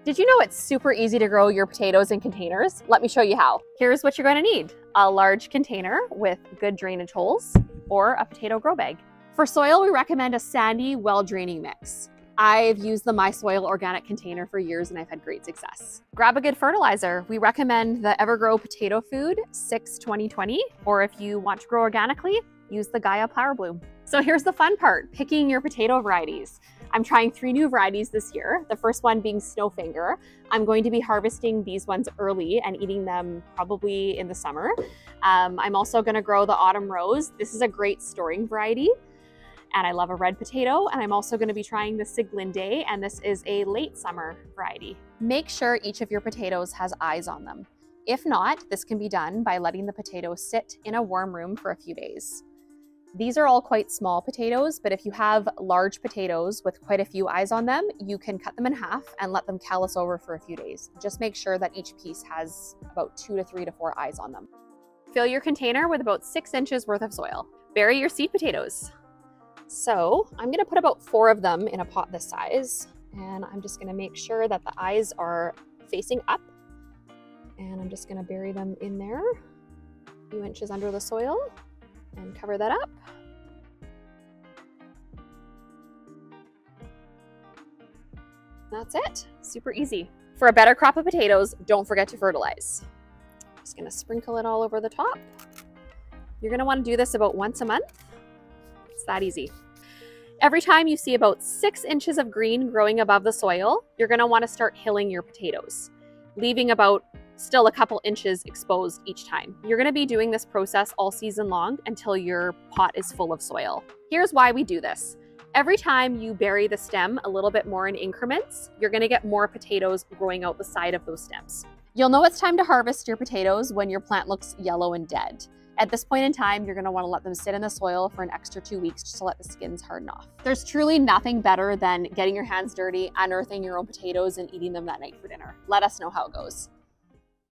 Did you know it's super easy to grow your potatoes in containers? Let me show you how. Here's what you're going to need. A large container with good drainage holes or a potato grow bag. For soil, we recommend a sandy, well-draining mix. I've used the My Soil organic container for years and I've had great success. Grab a good fertilizer. We recommend the Evergrow Potato Food 6-20-20, or if you want to grow organically, use the Gaia Power Bloom. So here's the fun part, picking your potato varieties. I'm trying 3 new varieties this year, the first one being Snowfinger. I'm going to be harvesting these ones early and eating them probably in the summer. I'm also gonna grow the Autumn Rose. This is a great storing variety, and I love a red potato. And I'm also gonna be trying the Siglinde, and this is a late summer variety. Make sure each of your potatoes has eyes on them. If not, this can be done by letting the potatoes sit in a warm room for a few days. These are all quite small potatoes, but if you have large potatoes with quite a few eyes on them, you can cut them in half and let them callus over for a few days. Just make sure that each piece has about 2 to 3 to 4 eyes on them. Fill your container with about 6 inches worth of soil. Bury your seed potatoes. So I'm gonna put about 4 of them in a pot this size, and I'm just gonna make sure that the eyes are facing up, and I'm just gonna bury them in there, a few inches under the soil, and cover that up. That's it, super easy. For a better crop of potatoes, don't forget to fertilize. Just gonna sprinkle it all over the top. You're gonna wanna do this about once a month. It's that easy. Every time you see about 6 inches of green growing above the soil, you're gonna wanna start hilling your potatoes, leaving about still a couple inches exposed each time. You're gonna be doing this process all season long until your pot is full of soil. Here's why we do this. Every time you bury the stem a little bit more in increments, you're gonna get more potatoes growing out the side of those stems. You'll know it's time to harvest your potatoes when your plant looks yellow and dead. At this point in time, you're gonna wanna let them sit in the soil for an extra 2 weeks just to let the skins harden off. There's truly nothing better than getting your hands dirty, unearthing your own potatoes, and eating them that night for dinner. Let us know how it goes.